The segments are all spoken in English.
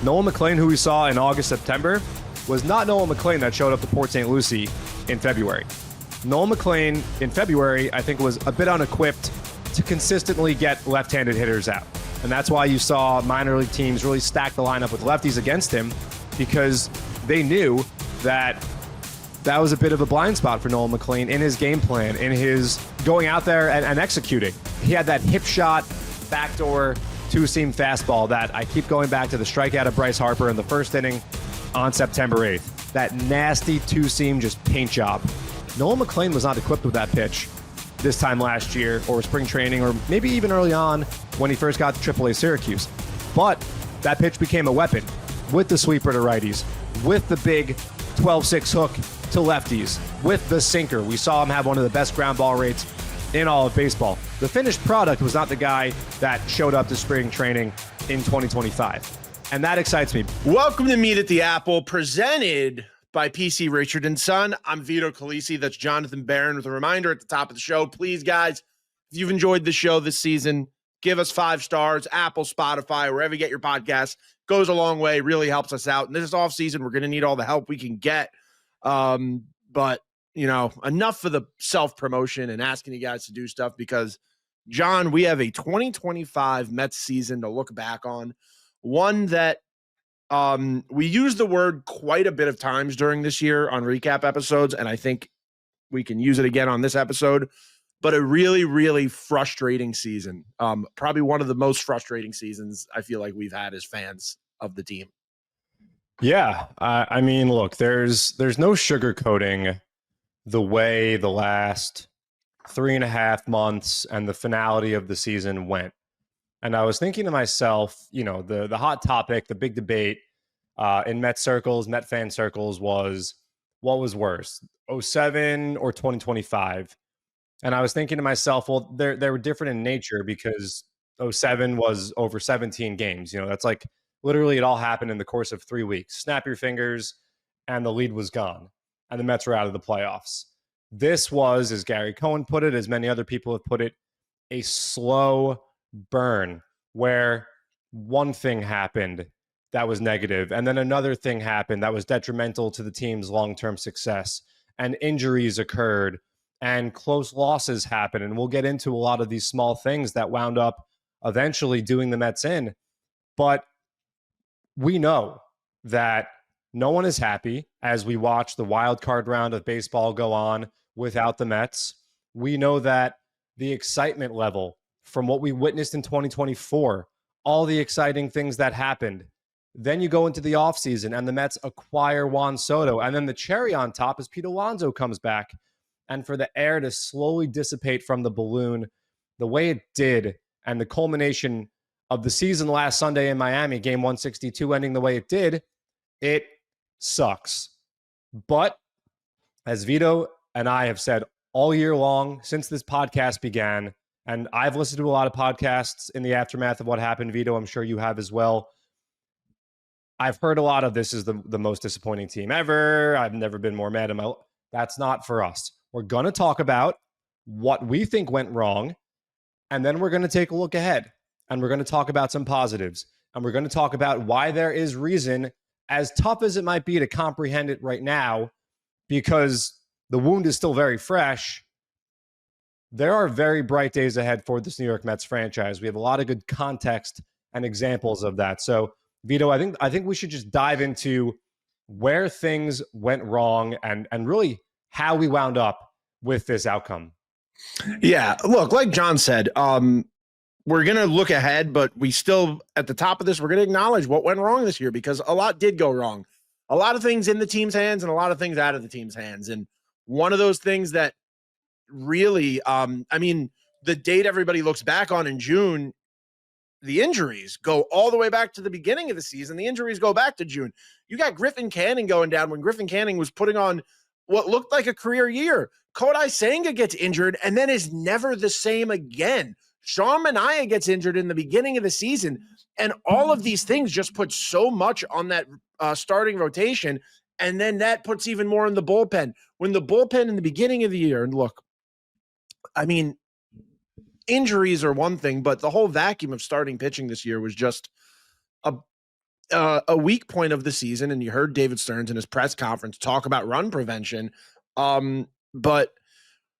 Nolan McLean, who we saw in August, September, was not Nolan McLean that showed up to Port St. Lucie in February. Nolan McLean in February, I think, was a bit unequipped to consistently get left-handed hitters out. And that's why you saw minor league teams really stack the lineup with lefties against him, because they knew that that was a bit of a blind spot for Nolan McLean in his game plan, in his going out there and executing. He had that hip shot, backdoor, two-seam fastball that I keep going back to, the strikeout of Bryce Harper in the first inning on September 8th. That nasty two-seam just paint job. Nolan McLean was not equipped with that pitch this time last year, or spring training, or maybe even early on when he first got to AAA Syracuse. But that pitch became a weapon with the sweeper to righties, with the big 12-6 hook to lefties, with the sinker. We saw him have one of the best ground ball rates in all of baseball. The finished product was not the guy that showed up to spring training in 2025. And that excites me. Welcome to Meet at the Apple, presented by PC Richard & Son. I'm Vito Calisi. That's Jonathan Barron with a reminder at the top of the show. Please, guys, if you've enjoyed the show this season, give us 5 stars, Apple, Spotify, wherever you get your podcasts. Goes a long way, really helps us out. And this is off season. We're going to need all the help we can get. But, you know, enough for the self-promotion and asking you guys to do stuff, because, John, we have a 2025 Mets season to look back on. One that we use the word quite a bit of times during this year on recap episodes, and I think we can use it again on this episode, but a really, really frustrating season. Probably one of the most frustrating seasons I feel like we've had as fans of the team. Yeah, I mean, look, there's no sugarcoating the way the last 3.5 months and the finality of the season went. And I was thinking to myself, you know, the hot topic, the big debate in Met circles, Met fan circles was, what was worse, 07 or 2025? And I was thinking to myself, well, they were different in nature, because 07 was over 17 games. You know, that's like literally it all happened in the course of 3 weeks. Snap your fingers, and the lead was gone, and the Mets were out of the playoffs. This was, as Gary Cohen put it, as many other people have put it, a slow burn, where one thing happened that was negative, and then another thing happened that was detrimental to the team's long-term success, and injuries occurred, and close losses happened. And we'll get into a lot of these small things that wound up eventually doing the Mets in. But we know that no one is happy as we watch the wild card round of baseball go on without the Mets. We know that the excitement level from what we witnessed in 2024, all the exciting things that happened. Then you go into the offseason and the Mets acquire Juan Soto. And then the cherry on top is Pete Alonso comes back. And for the air to slowly dissipate from the balloon the way it did, and the culmination of the season last Sunday in Miami, game 162 ending the way it did, it sucks. But as Vito and I have said all year long since this podcast began, and I've listened to a lot of podcasts in the aftermath of what happened, Vito, I'm sure you have as well. I've heard a lot of this is the most disappointing team ever. I've never been more mad at my... That's not for us. We're going to talk about what we think went wrong, and then we're going to take a look ahead, and we're going to talk about some positives, and we're going to talk about why there is reason, as tough as it might be to comprehend it right now, because the wound is still very fresh. There are very bright days ahead for this New York Mets franchise. We have a lot of good context and examples of that. So, Vito, I think we should just dive into where things went wrong and really how we wound up with this outcome. Yeah, look, like John said, we're going to look ahead, but we still, at the top of this, we're going to acknowledge what went wrong this year, because a lot did go wrong. A lot of things in the team's hands and a lot of things out of the team's hands. And one of those things that really, I mean, the date everybody looks back on in June, the injuries go all the way back to the beginning of the season. The injuries go back to June. You got Griffin Canning going down when Griffin Canning was putting on what looked like a career year. Kodai Senga gets injured and then is never the same again. Sean Manaea gets injured in the beginning of the season. And all of these things just put so much on that starting rotation. And then that puts even more in the bullpen. When the bullpen in the beginning of the year, and look, I mean, injuries are one thing, but the whole vacuum of starting pitching this year was just a weak point of the season, and you heard David Stearns in his press conference talk about run prevention. But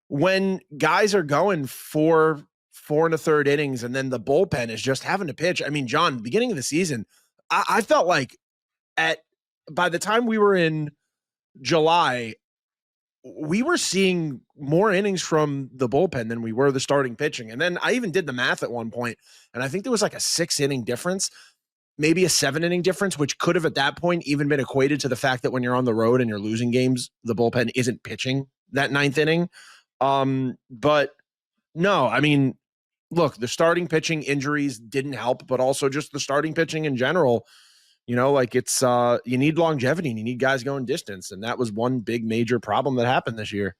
when guys are going for 4 1/3 innings and then the bullpen is just having to pitch, I mean, John, beginning of the season, I felt like by the time we were in July, we were seeing more innings from the bullpen than we were the starting pitching. And then I even did the math at one point, and I think there was like a 6 inning difference, maybe a 7 inning difference, which could have at that point even been equated to the fact that when you're on the road and you're losing games, the bullpen isn't pitching that 9th inning. But no, I mean, look, the starting pitching injuries didn't help, but also just the starting pitching in general. Like it's you need longevity and you need guys going distance. And that was one big major problem that happened this year.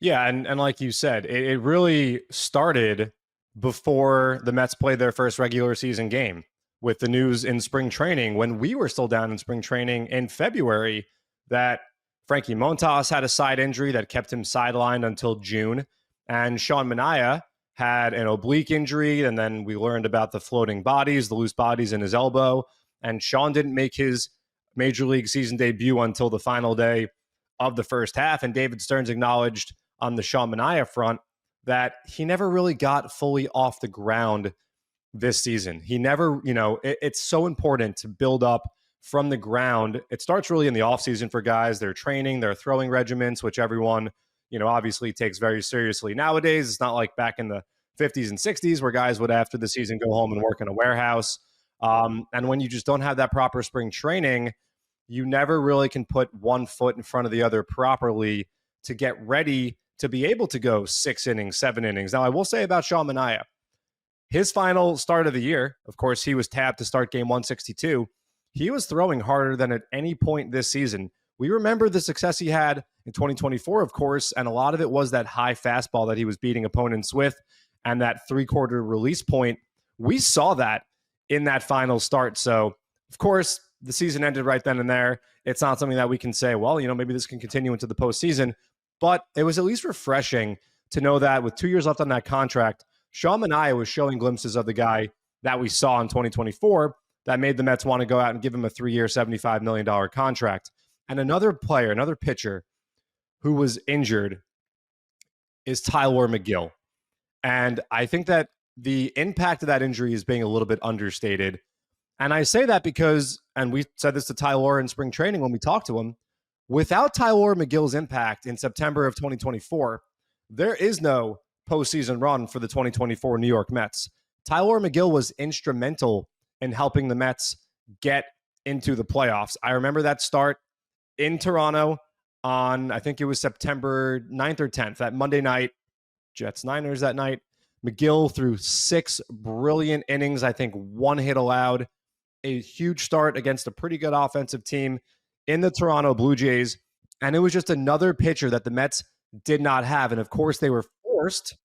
Yeah, and like you said, it really started before the Mets played their first regular season game, with the news in spring training, when we were still down in spring training in February, that Frankie Montas had a side injury that kept him sidelined until June. And Sean Manaea had an oblique injury. And then we learned about the floating bodies, the loose bodies in his elbow. And Sean didn't make his major league season debut until the final day of the first half. And David Stearns acknowledged on the Sean Manaea front that he never really got fully off the ground this season. He never, it's so important to build up from the ground. It starts really in the offseason for guys. They're training, their throwing regiments, which everyone, obviously takes very seriously nowadays. It's not like back in the 50s and 60s where guys would, after the season, go home and work in a warehouse. And when you just don't have that proper spring training, you never really can put one foot in front of the other properly to get ready to be able to go 6 innings, 7 innings. Now, I will say about Sean Manaea, his final start of the year, of course, he was tapped to start game 162. He was throwing harder than at any point this season. We remember the success he had in 2024, of course, and a lot of it was that high fastball that he was beating opponents with and that 3/4 release point. We saw that in that final start. So, of course, the season ended right then and there. It's not something that we can say, well, maybe this can continue into the postseason. But it was at least refreshing to know that with 2 years left on that contract, Sean Manaea was showing glimpses of the guy that we saw in 2024 that made the Mets want to go out and give him a 3-year, $75 million contract. And another player, another pitcher who was injured is Tylor Megill. And I think that the impact of that injury is being a little bit understated. And I say that because, and we said this to Tylor in spring training when we talked to him, without Tylor Megill's impact in September of 2024, there is no postseason run for the 2024 New York Mets. Tylor Megill was instrumental in helping the Mets get into the playoffs. I remember that start in Toronto on, I think it was September 9th or 10th, that Monday night, Jets-Niners that night. Megill threw 6 brilliant innings, I think 1 hit allowed, a huge start against a pretty good offensive team in the Toronto Blue Jays. And it was just another pitcher that the Mets did not have. And of course, they were forced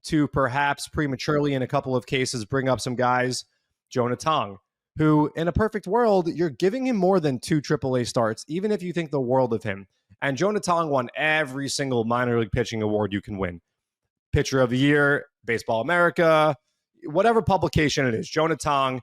to perhaps prematurely, in a couple of cases, bring up some guys, Jonah Tong, who in a perfect world, you're giving him more than 2 AAA starts, even if you think the world of him. And Jonah Tong won every single minor league pitching award you can win. Pitcher of the Year, Baseball America, whatever publication it is. Jonah Tong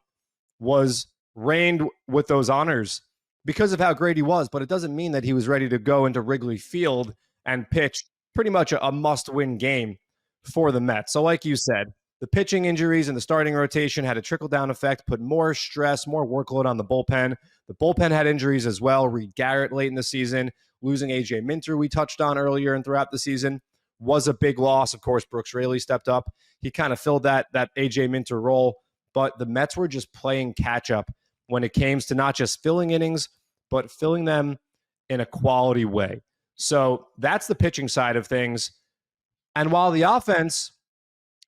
was reigned with those honors because of how great he was, but it doesn't mean that he was ready to go into Wrigley Field and pitch pretty much a must-win game for the Mets. So like you said, the pitching injuries and the starting rotation had a trickle-down effect, put more stress, more workload on the bullpen. The bullpen had injuries as well. Reed Garrett late in the season, losing A.J. Minter, we touched on earlier and throughout the season, was a big loss. Of course, Brooks Raley stepped up. He kind of filled that A.J. Minter role, but the Mets were just playing catch-up when it came to not just filling innings, but filling them in a quality way. So that's the pitching side of things. And while the offense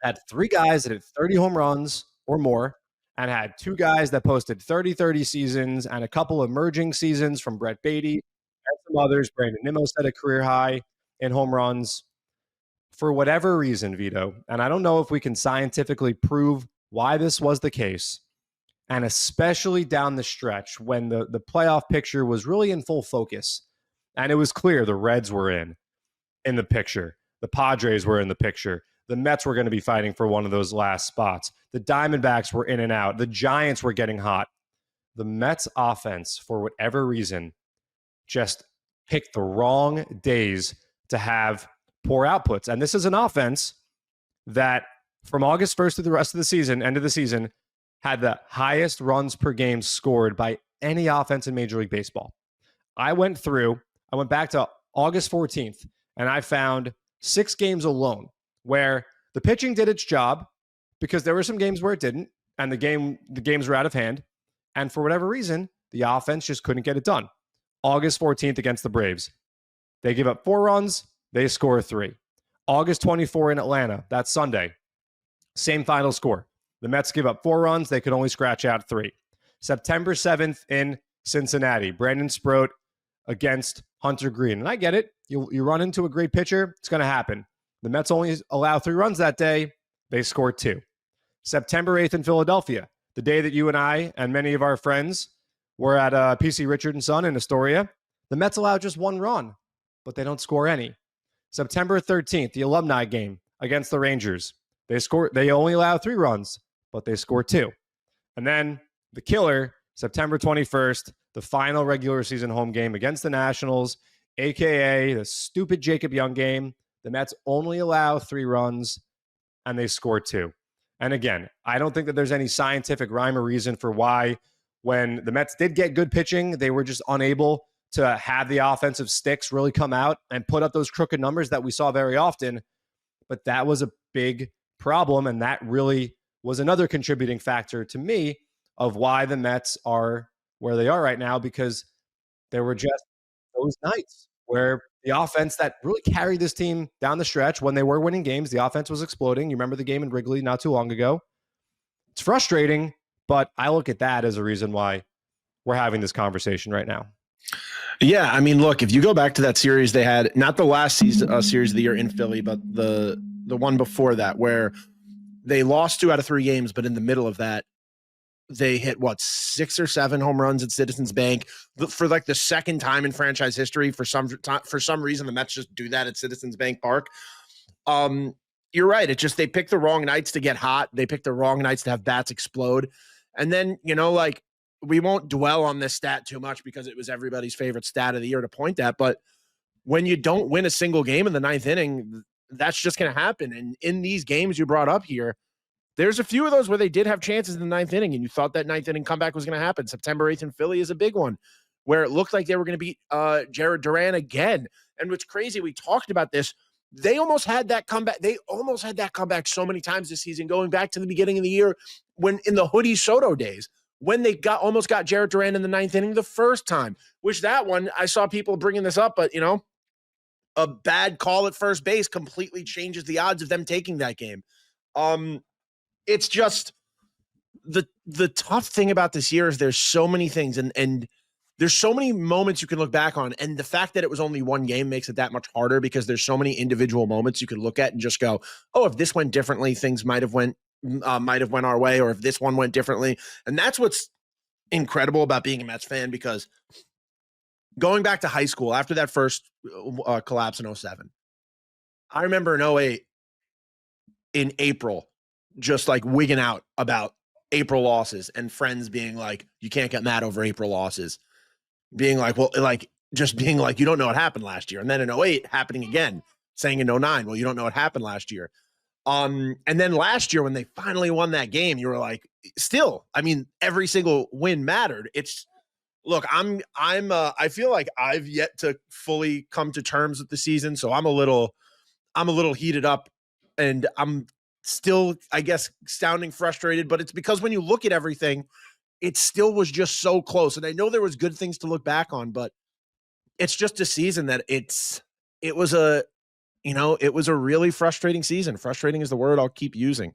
had 3 guys that hit 30 home runs or more, and had 2 guys that posted 30-30 seasons and a couple emerging seasons from Brett Baty and some others, Brandon Nimmo set a career high in home runs. For whatever reason, Vito, and I don't know if we can scientifically prove why this was the case, and especially down the stretch when the playoff picture was really in full focus, and it was clear the Reds were in the picture, the Padres were in the picture, the Mets were going to be fighting for one of those last spots, the Diamondbacks were in and out, the Giants were getting hot. the Mets offense, for whatever reason, just picked the wrong days to have poor outputs. And this is an offense that from August 1st to the rest of the season, end of the season, had the highest runs per game scored by any offense in Major League Baseball. I went back to August 14th, and I found 6 games alone where the pitching did its job because there were some games where it didn't, and the games were out of hand. And for whatever reason, the offense just couldn't get it done. August 14th against the Braves. They give up 4 runs. They score 3. August 24 in Atlanta. That's Sunday. Same final score. The Mets give up 4 runs. They could only scratch out 3. September 7th in Cincinnati. Brandon Sproat against Hunter Green. And I get it. You run into a great pitcher, it's going to happen. The Mets only allow 3 runs that day. They score 2. September 8th in Philadelphia, the day that you and I and many of our friends were at PC Richard & Son in Astoria. The Mets allow just 1 run, but they don't score any. September 13th, the alumni game against the Rangers. They only allow 3 runs, but they score 2. And then the killer, September 21st, the final regular season home game against the Nationals, a.k.a. the stupid Jacob Young game. The Mets only allow 3 runs, and they score 2. And again, I don't think that there's any scientific rhyme or reason for why, when the Mets did get good pitching, they were just unable to have the offensive sticks really come out and put up those crooked numbers that we saw very often. But that was a big problem, and that really was another contributing factor to me of why the Mets are where they are right now, because there were just those nights where the offense that really carried this team down the stretch when they were winning games, the offense was exploding. You remember the game in Wrigley not too long ago. It's frustrating, but I look at that as a reason why we're having this conversation right now. Yeah, I mean, look, if you go back to that series they had, not the last season series of the year in Philly, but the one before that, where they lost 2 out of 3 games, but in the middle of that, they hit 6 or 7 home runs at Citizens Bank for like the second time in franchise history. For some reason, the Mets just do that at Citizens Bank Park. You're right. It's just they pick the wrong nights to get hot. They pick the wrong nights to have bats explode. And then, like, we won't dwell on this stat too much because it was everybody's favorite stat of the year to point at. But when you don't win a single game in the 9th inning, that's just going to happen. And in these games you brought up here, there's a few of those where they did have chances in the 9th inning, and you thought that 9th inning comeback was going to happen. September 8th in Philly is a big one, where it looked like they were going to beat Jared Duran again. And what's crazy, we talked about this, they almost had that comeback. They almost had that comeback so many times this season, going back to the beginning of the year when in the Hoodie Soto days, when they almost got Jared Duran in the 9th inning the first time, which that one, I saw people bringing this up, but, a bad call at first base completely changes the odds of them taking that game. It's just the tough thing about this year is there's so many things and there's so many moments you can look back on. And the fact that it was only 1 game makes it that much harder because there's so many individual moments you can look at and just go, oh, if this went differently, things might have went our way, or if this one went differently. And that's what's incredible about being a Mets fan, because going back to high school after that first collapse in 2007, I remember in 2008 in April, just like wigging out about April losses and friends being like, you can't get mad over April losses. Being like, well, like just being like, you don't know what happened last year. And then in 2008 happening again, saying in 2009, well, you don't know what happened last year. And then last year when they finally won that game, you were like, still, I mean, every single win mattered. Look, I feel like I've yet to fully come to terms with the season. So I'm a little heated up, and I'm still, I guess, sounding frustrated, but it's because when you look at everything, it still was just so close. And I know there was good things to look back on, but it's just a season that it was a really frustrating season. Frustrating is the word I'll keep using.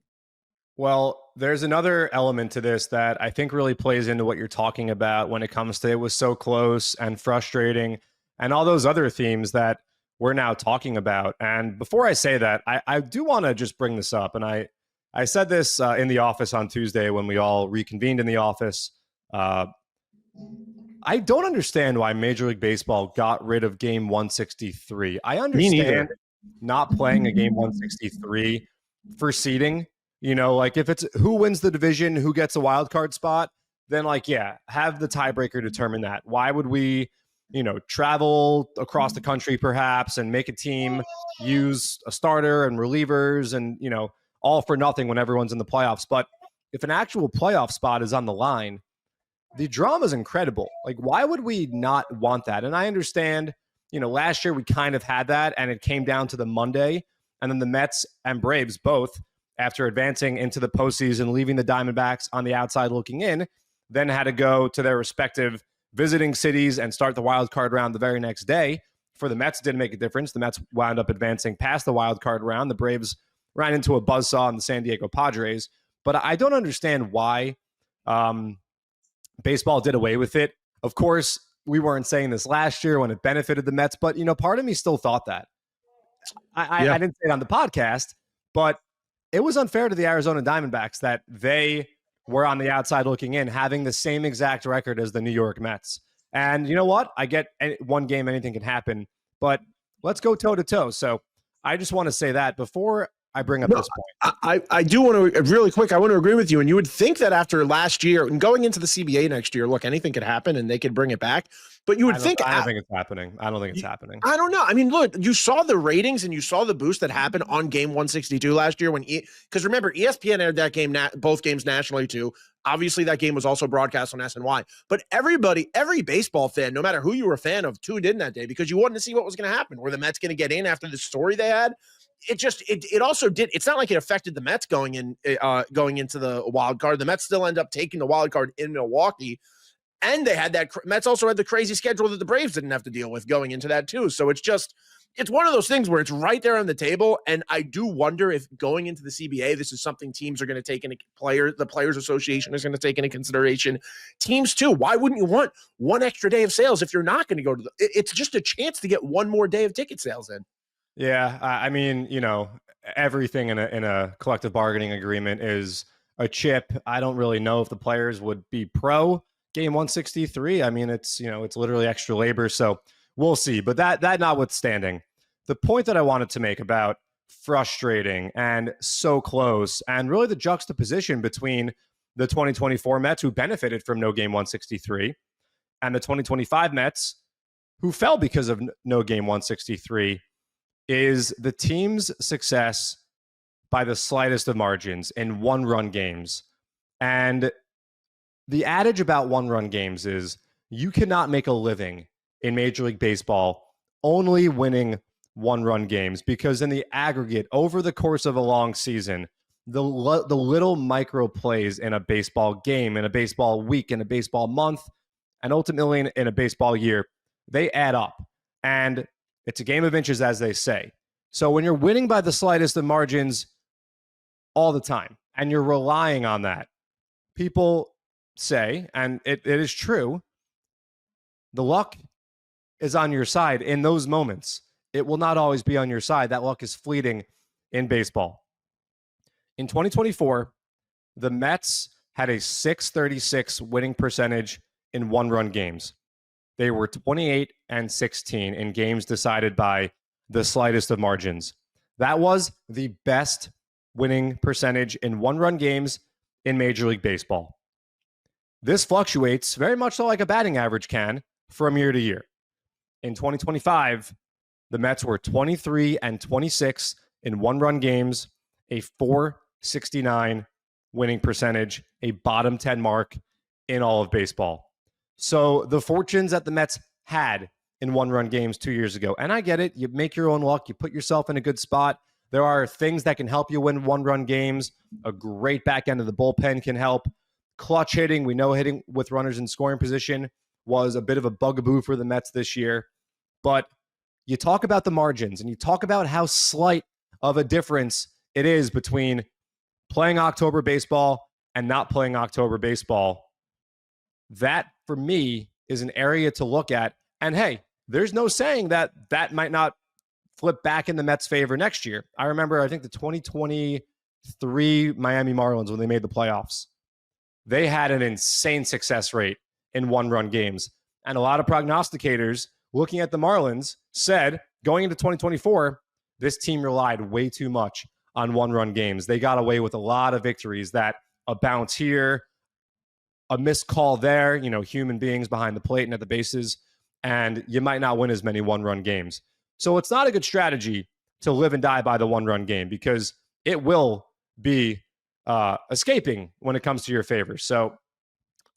Well, there's another element to this that I think really plays into what you're talking about when it comes to it was so close and frustrating and all those other themes that we're now talking about. And before I say that, I do want to just bring this up. And I said this in the office on Tuesday when we all reconvened in the office. I don't understand why Major League Baseball got rid of game 163. I understand not playing a game 163 for seeding. Like if it's who wins the division, who gets a wild card spot, then have the tiebreaker determine that. Why would we, travel across the country perhaps and make a team use a starter and relievers and, all for nothing when everyone's in the playoffs? But if an actual playoff spot is on the line, the drama is incredible. Like, why would we not want that? And I understand, last year we kind of had that, and it came down to the Monday, and then the Mets and Braves both, after advancing into the postseason, leaving the Diamondbacks on the outside looking in, then had to go to their respective visiting cities and start the wild card round the very next day. For the Mets, it didn't make a difference. The Mets wound up advancing past the wild card round. The Braves ran into a buzzsaw in the San Diego Padres. But I don't understand why baseball did away with it. Of course, we weren't saying this last year when it benefited the Mets, but, part of me still thought that. I didn't say it on the podcast, but it was unfair to the Arizona Diamondbacks that they were on the outside looking in, having the same exact record as the New York Mets. And you know what? I get one game, anything can happen, but let's go toe to toe. So I just want to say that before I bring up this point. I do want to, really quick, I want to agree with you. And you would think that after last year and going into the CBA next year, look, anything could happen and they could bring it back. But you would think. I don't think it's happening. I don't think it's happening. I don't know. I mean, look, you saw the ratings and you saw the boost that happened on game 162 last year because remember, ESPN aired that game, both games nationally too. Obviously, that game was also broadcast on SNY. But every baseball fan, no matter who you were a fan of, tuned in that day because you wanted to see what was going to happen. Were the Mets going to get in after the story they had? It also did. It's not like it affected the Mets going into the wild card. The Mets still end up taking the wild card in Milwaukee, and they had that. Mets also had the crazy schedule that the Braves didn't have to deal with going into that too. So it's one of those things where it's right there on the table. And I do wonder if going into the CBA, this is something teams are going to take into the Players Association is going to take into consideration. Teams too. Why wouldn't you want one extra day of sales if you're not going to go to it's just a chance to get one more day of ticket sales in. Yeah, I mean, everything in a collective bargaining agreement is a chip. I don't really know if the players would be pro game 163. I mean, it's literally extra labor, so we'll see. But that notwithstanding, the point that I wanted to make about frustrating and so close, and really the juxtaposition between the 2024 Mets, who benefited from no game 163, and the 2025 Mets, who fell because of no game 163, is the team's success by the slightest of margins in one-run games. And the adage about one-run games is you cannot make a living in Major League Baseball only winning one-run games, because in the aggregate, over the course of a long season, the little micro plays in a baseball game, in a baseball week, in a baseball month, and ultimately in a baseball year, they add up. And it's a game of inches, as they say. So when you're winning by the slightest of margins all the time, and you're relying on that, people say, and it is true, the luck is on your side in those moments. It will not always be on your side. That luck is fleeting in baseball. In 2024, the Mets had a .636 winning percentage in one-run games. They were 28-16 in games decided by the slightest of margins. That was the best winning percentage in one-run games in Major League Baseball. This fluctuates very much so like a batting average can from year to year. In 2025, the Mets were 23-26 in one-run games, a .469 winning percentage, a bottom 10 mark in all of baseball. So the fortunes that the Mets had in one-run games 2 years ago, and I get it, you make your own luck, you put yourself in a good spot. There are things that can help you win one-run games. A great back end of the bullpen can help. Clutch hitting, we know hitting with runners in scoring position was a bit of a bugaboo for the Mets this year. But you talk about the margins, and you talk about how slight of a difference it is between playing October baseball and not playing October baseball. That, for me, is an area to look at. And hey, there's no saying that might not flip back in the Mets' favor next year. I remember, I think the 2023 Miami Marlins, when they made the playoffs, they had an insane success rate in one-run games. And a lot of prognosticators looking at the Marlins said, going into 2024, this team relied way too much on one-run games. They got away with a lot of victories, that a bounce here, a missed call there, human beings behind the plate and at the bases, and you might not win as many one-run games. So it's not a good strategy to live and die by the one-run game because it will be escaping when it comes to your favor. So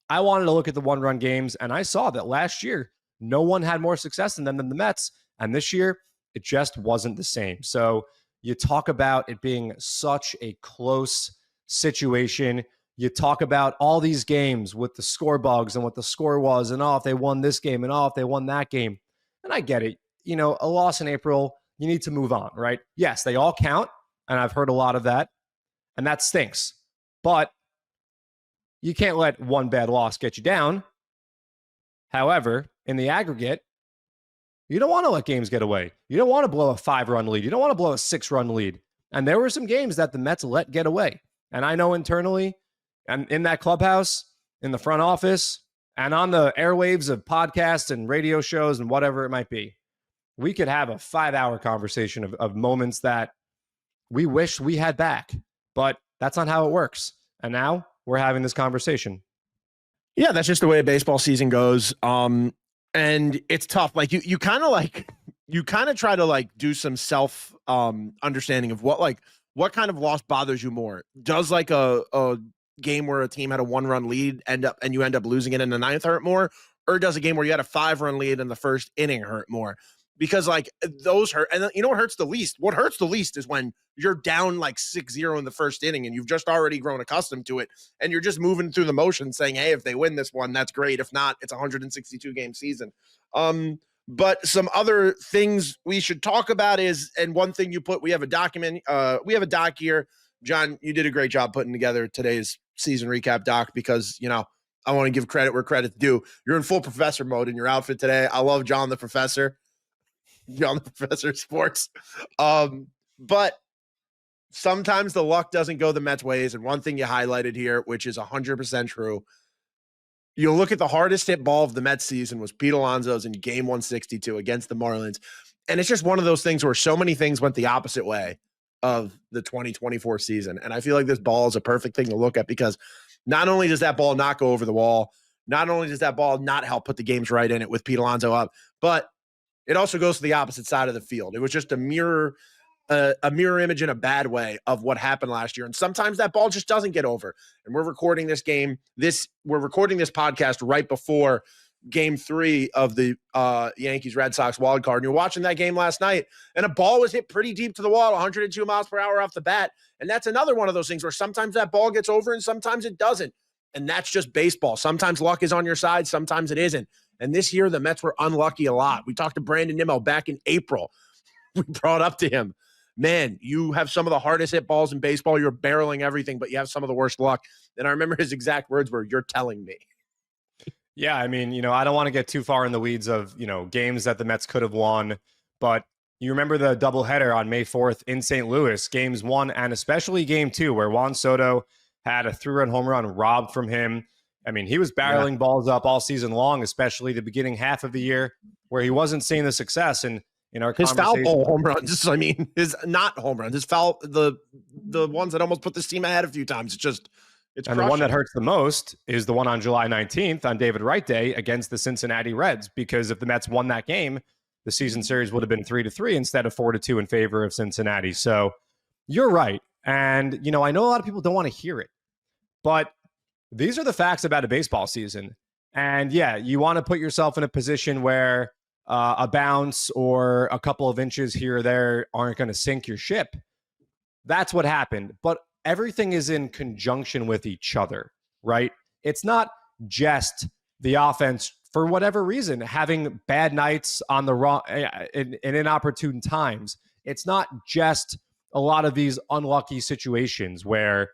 I wanted to look at the one-run games, and I saw that last year, no one had more success in them than the Mets. And this year, it just wasn't the same. So you talk about it being such a close situation. You talk about all these games with the score bugs and what the score was, and if they won this game, and if they won that game. And I get it. A loss in April, you need to move on, right? Yes, they all count, and I've heard a lot of that, and that stinks. But you can't let one bad loss get you down. However, in the aggregate, you don't want to let games get away. You don't want to blow a 5-run lead. You don't want to blow a 6-run lead. And there were some games that the Mets let get away. And I know internally and in that clubhouse, in the front office, and on the airwaves of podcasts and radio shows and whatever it might be, we could have a 5-hour conversation of moments that we wish we had back. But that's not how it works. And now we're having this conversation. Yeah, that's just the way a baseball season goes. And it's tough. Like you kind of try to do some self understanding of what kind of loss bothers you more. Does a game where a team had a 1-run lead end up losing it in the 9th hurt more, or does a game where you had a 5-run lead in the first inning hurt more? Because those hurt. And what hurts the least? What hurts the least is when you're down 6-0 in the first inning and you've just already grown accustomed to it, and you're just moving through the motion saying, hey, if they win this one, that's great. If not, it's a 162 game season. But some other things we should talk about is, and one thing we have a document, we have a doc here. John, you did a great job putting together today's season recap doc because, I want to give credit where credit's due. You're in full professor mode in your outfit today. I love John the Professor. John the Professor Sports. But sometimes the luck doesn't go the Mets' ways. And one thing you highlighted here, which is 100% true, you look at the hardest hit ball of the Mets season was Pete Alonso's in game 162 against the Marlins. And it's just one of those things where so many things went the opposite way of the 2024 season. And I feel like this ball is a perfect thing to look at because not only does that ball not go over the wall, not only does that ball not help put the games right in it with Pete Alonso up, but it also goes to the opposite side of the field. It was just a mirror image in a bad way of what happened last year. And sometimes that ball just doesn't get over. And we're recording this podcast right before game 3 of the Yankees Red Sox wild card. And you're watching that game last night, and a ball was hit pretty deep to the wall, 102 miles per hour off the bat. And that's another one of those things where sometimes that ball gets over and sometimes it doesn't. And that's just baseball. Sometimes luck is on your side, sometimes it isn't. And this year, the Mets were unlucky a lot. We talked to Brandon Nimmo back in April. We brought up to him, man, you have some of the hardest hit balls in baseball. You're barreling everything, but you have some of the worst luck. And I remember his exact words were, "You're telling me." Yeah, I mean, I don't want to get too far in the weeds of, games that the Mets could have won. But you remember the doubleheader on May 4th in St. Louis, games 1 and especially game 2, where Juan Soto had a 3-run home run robbed from him. I mean, he was barreling balls up all season long, especially the beginning half of the year where he wasn't seeing the success. And in our his foul ball home runs, his not home runs, his foul, the ones that almost put this team ahead a few times. It's and crushing. The one that hurts the most is the one on July 19th on David Wright Day against the Cincinnati Reds, because if the Mets won that game, the season series would have been 3-3 instead of 4-2 in favor of Cincinnati. So you're right. And, I know a lot of people don't want to hear it, but these are the facts about a baseball season. And yeah, you want to put yourself in a position where a bounce or a couple of inches here or there aren't going to sink your ship. That's what happened. But everything is in conjunction with each other, right? It's not just the offense, for whatever reason, having bad nights on the wrong in inopportune times. It's not just a lot of these unlucky situations where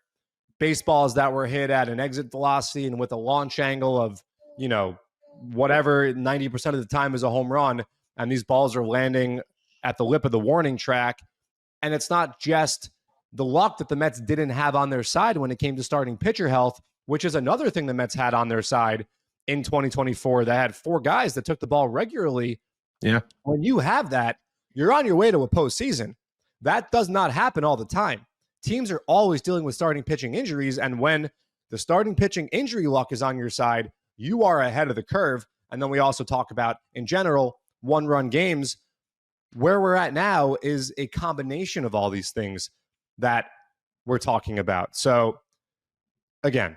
baseballs that were hit at an exit velocity and with a launch angle of, whatever 90% of the time is a home run, and these balls are landing at the lip of the warning track. And it's not just the luck that the Mets didn't have on their side when it came to starting pitcher health, which is another thing the Mets had on their side in 2024. They had 4 guys that took the ball regularly. Yeah. When you have that, you're on your way to a postseason. That does not happen all the time. Teams are always dealing with starting pitching injuries, and when the starting pitching injury luck is on your side, you are ahead of the curve. And then we also talk about, in general, one-run games. Where we're at now is a combination of all these things that we're talking about. So, again,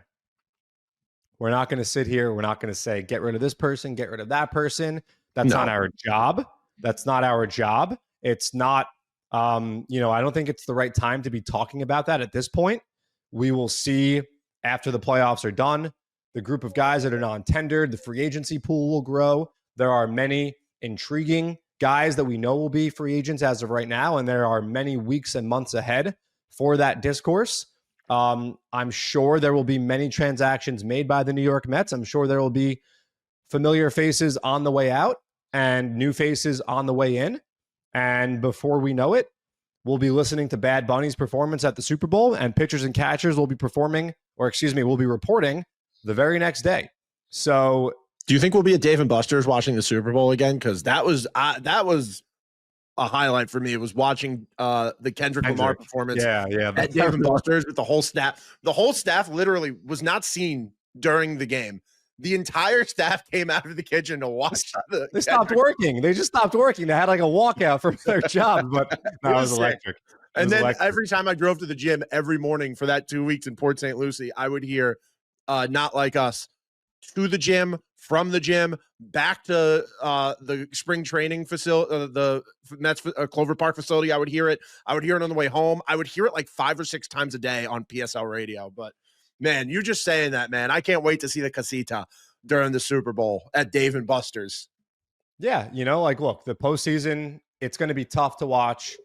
we're not going to sit here. We're not going to say, get rid of this person, get rid of that person. That's not our job. That's not our job. It's not, I don't think it's the right time to be talking about that at this point. We will see after the playoffs are done. The group of guys that are non-tendered, the free agency pool will grow. There are many intriguing guys that we know will be free agents as of right now, and there are many weeks and months ahead for that discourse. I'm sure there will be many transactions made by the New York Mets. I'm sure there will be familiar faces on the way out and new faces on the way in. And before we know it, we'll be listening to Bad Bunny's performance at the Super Bowl, and pitchers and catchers will be will be reporting the very next day. So do you think we'll be at Dave & Buster's watching the Super Bowl again? Because that was a highlight for me. It was watching the Kendrick Lamar performance at Dave & Buster's with the whole staff. The whole staff literally was not seen during the game. The entire staff came out of the kitchen to watch. They stopped working. They just stopped working. They had like a walkout from their job, but that was electric. And then every time I drove to the gym every morning for that 2 weeks in Port St. Lucie, I would hear Not Like Us to the gym, from the gym, back to the spring training facility, the Mets Clover Park facility. I would hear it. I would hear it on the way home. I would hear it like 5 or 6 times a day on PSL radio. But man, you're just saying that, man. I can't wait to see the casita during the Super Bowl at Dave & Buster's. Yeah, look, the postseason, it's going to be tough to watch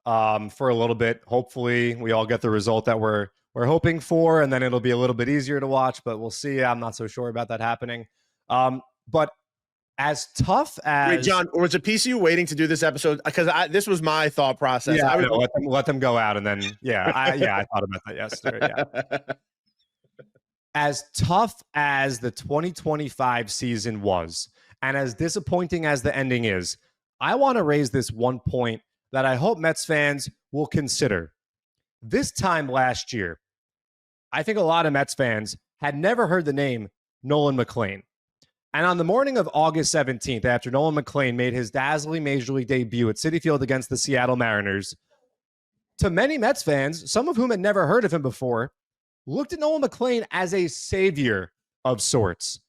for a little bit. Hopefully, we all get the result that we're hoping for, and then it'll be a little bit easier to watch. But we'll see. I'm not so sure about that happening. But as tough as... Wait, John, or was it PCU waiting to do this episode? Because this was my thought process. Yeah, I would let them go out, and then I thought about that yesterday. Yeah. As tough as the 2025 season was, and as disappointing as the ending is, I want to raise this one point that I hope Mets fans will consider. This time last year, I think a lot of Mets fans had never heard the name Nolan McLean. And on the morning of August 17th, after Nolan McLean made his dazzling Major League debut at Citi Field against the Seattle Mariners, to many Mets fans, some of whom had never heard of him before, looked at Nolan McLean as a savior of sorts.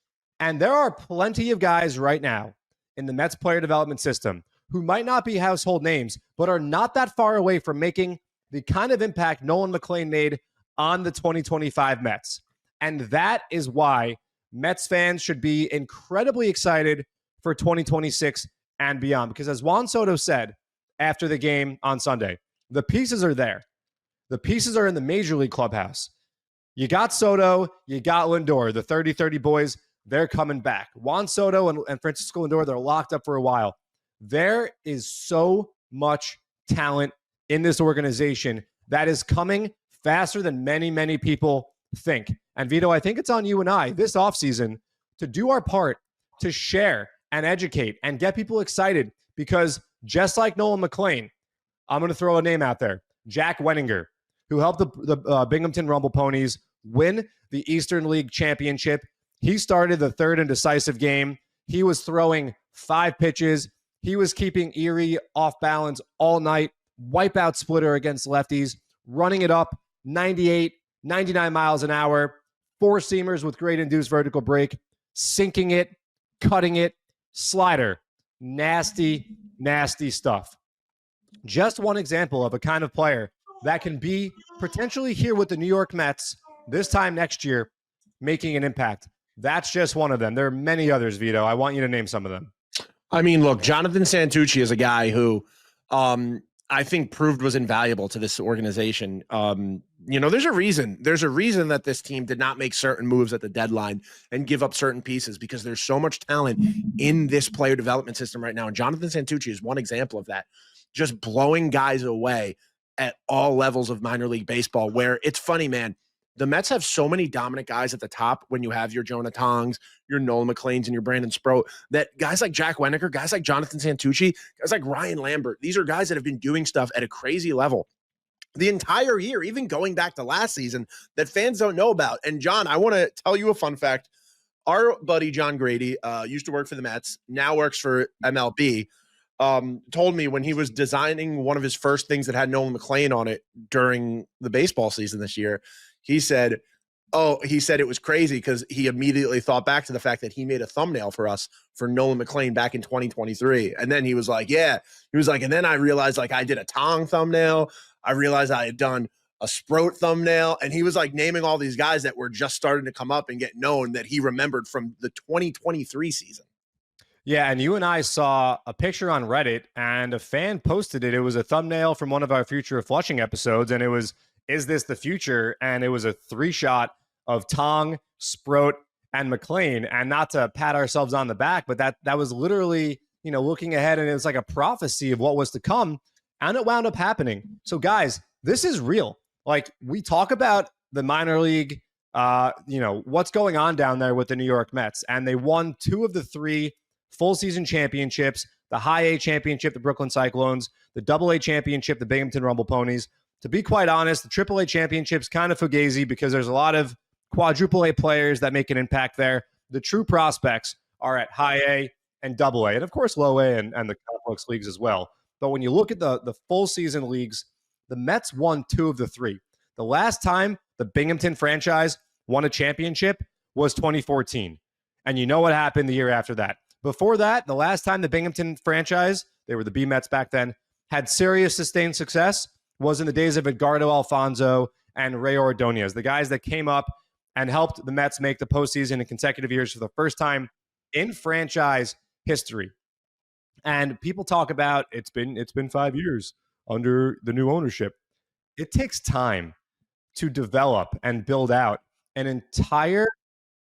And there are plenty of guys right now in the Mets player development system who might not be household names, but are not that far away from making the kind of impact Nolan McLean made on the 2025 Mets. And that is why Mets fans should be incredibly excited for 2026 and beyond. Because as Juan Soto said after the game on Sunday, the pieces are there. The pieces are in the Major League clubhouse. You got Soto, you got Lindor, the 30-30 boys, they're coming back. Juan Soto and Francisco Lindor, they're locked up for a while. There is so much talent in this organization that is coming faster than many, many people think. And Vito, I think it's on you and I this offseason to do our part to share and educate and get people excited, because just like Nolan McLean, I'm going to throw a name out there, Jack Wenninger, who helped the Binghamton Rumble Ponies win the Eastern League Championship. He started the third and decisive game. He was throwing 5 pitches. He was keeping Erie off balance all night, wipeout splitter against lefties, running it up 98, 99 miles an hour, 4-seamers with great induced vertical break, sinking it, cutting it, slider. Nasty, nasty stuff. Just one example of a kind of player that can be potentially here with the New York Mets this time next year, making an impact. That's just one of them. There are many others, Vito. I want you to name some of them. I mean, look, Jonathan Santucci is a guy who I think proved was invaluable to this organization. There's a reason. There's a reason that this team did not make certain moves at the deadline and give up certain pieces, because there's so much talent in this player development system right now. And Jonathan Santucci is one example of that, just blowing guys away at all levels of minor league baseball, where it's funny, man. The Mets have so many dominant guys at the top when you have your Jonah Tongs, your Nolan McLeans, and your Brandon Sproat, that guys like Jack Wenninger, guys like Jonathan Santucci, guys like Ryan Lambert, these are guys that have been doing stuff at a crazy level. the entire year, even going back to last season, that fans don't know about. And John, I want to tell you a fun fact. Our buddy John Grady used to work for the Mets, now works for MLB. Told me when he was designing one of his first things that had Nolan McLean on it during the baseball season this year, he said it was crazy because he immediately thought back to the fact that he made a thumbnail for us for Nolan McLean back in 2023. And then he was like, and then I realized like I did a Tong thumbnail. I realized I had done a Sproat thumbnail. And he was like naming all these guys that were just starting to come up and get known that he remembered from the 2023 season. Yeah, and you and I saw a picture on Reddit, and a fan posted it. It was a thumbnail from one of our Future of Flushing episodes, and it was, "Is this the future?" And it was a 3-shot of Tong, Sproat, and McLean. And not to pat ourselves on the back, but that was literally, looking ahead, and it was like a prophecy of what was to come, and it wound up happening. So, guys, this is real. Like, we talk about the minor league, what's going on down there with the New York Mets, and they won 2 of the 3 full season championships, the high A championship, the Brooklyn Cyclones, the double A championship, the Binghamton Rumble Ponies. To be quite honest, the triple A championship's kind of fugazi because there's a lot of quadruple A players that make an impact there. The true prospects are at high A and double A, and of course low A and the complex leagues as well. But when you look at the full season leagues, the Mets won 2 of the 3. The last time the Binghamton franchise won a championship was 2014. And you know what happened the year after that. Before that, the last time the Binghamton franchise, they were the B-Mets back then, had serious sustained success was in the days of Edgardo Alfonso and Ray Ordonez, the guys that came up and helped the Mets make the postseason in consecutive years for the first time in franchise history. And people talk about it's been 5 years under the new ownership. It takes time to develop and build out an entire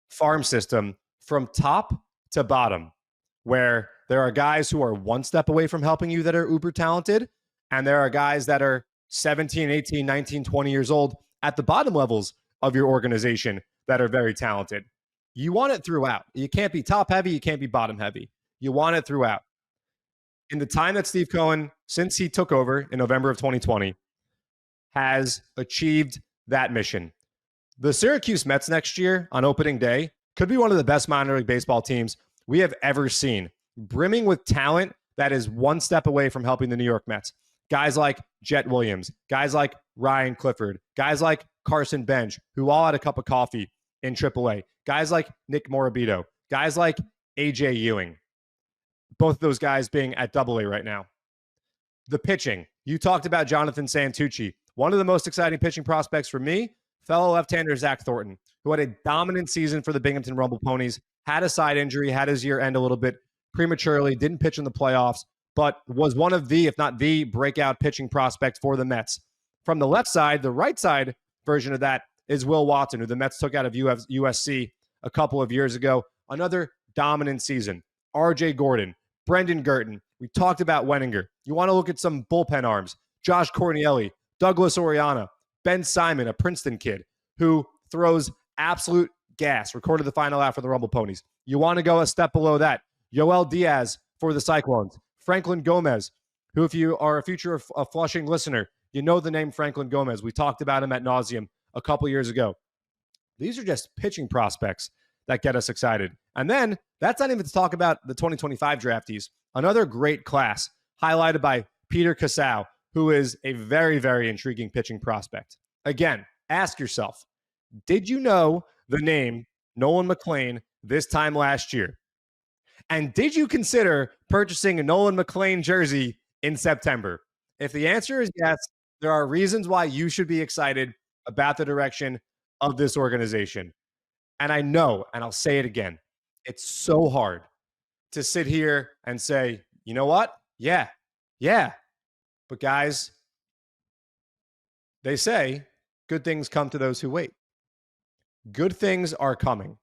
farm system from top to bottom, where there are guys who are one step away from helping you that are uber talented, and there are guys that are 17, 18, 19, 20 years old at the bottom levels of your organization that are very talented. You want it throughout. You can't be top heavy. You can't be bottom heavy. You want it throughout. In the time that Steve Cohen, since he took over in November of 2020, has achieved that mission. The Syracuse Mets next year on opening day could be one of the best minor league baseball teams we have ever seen, brimming with talent that is one step away from helping the New York Mets. Guys like Jet Williams, guys like Ryan Clifford, guys like Carson Benge, who all had a cup of coffee in AAA, guys like Nick Morabito, guys like AJ Ewing, both of those guys being at AA right now. The pitching, you talked about Jonathan Santucci, one of the most exciting pitching prospects for me, fellow left-hander Zach Thornton, who had a dominant season for the Binghamton Rumble Ponies, had a side injury, had his year end a little bit prematurely, didn't pitch in the playoffs, but was one of the, if not the, breakout pitching prospect for the Mets. From the left side, the right side version of that is Will Watson, who the Mets took out of USC a couple of years ago. Another dominant season. RJ Gordon, Brendan Gurton. We talked about Wenninger. You want to look at some bullpen arms. Josh Cornielli, Douglas Oriana, Ben Simon, a Princeton kid who throws absolute gas, recorded the final out for the Rumble Ponies. You want to go a step below that. Yoel Diaz for the Cyclones. Franklin Gomez, who, if you are a Future of Flushing listener, you know the name Franklin Gomez. We talked about him ad nauseum a couple years ago. These are just pitching prospects that get us excited. And then that's not even to talk about the 2025 draftees. Another great class highlighted by Peter Casau, who is a very, very intriguing pitching prospect. Again, ask yourself, did you know the name Nolan McLean this time last year? And did you consider purchasing a Nolan McLean jersey in September? If the answer is yes, there are reasons why you should be excited about the direction of this organization. And I know, and I'll say it again, it's so hard to sit here and say, you know what? Yeah. But guys, they say good things come to those who wait. Good things are coming.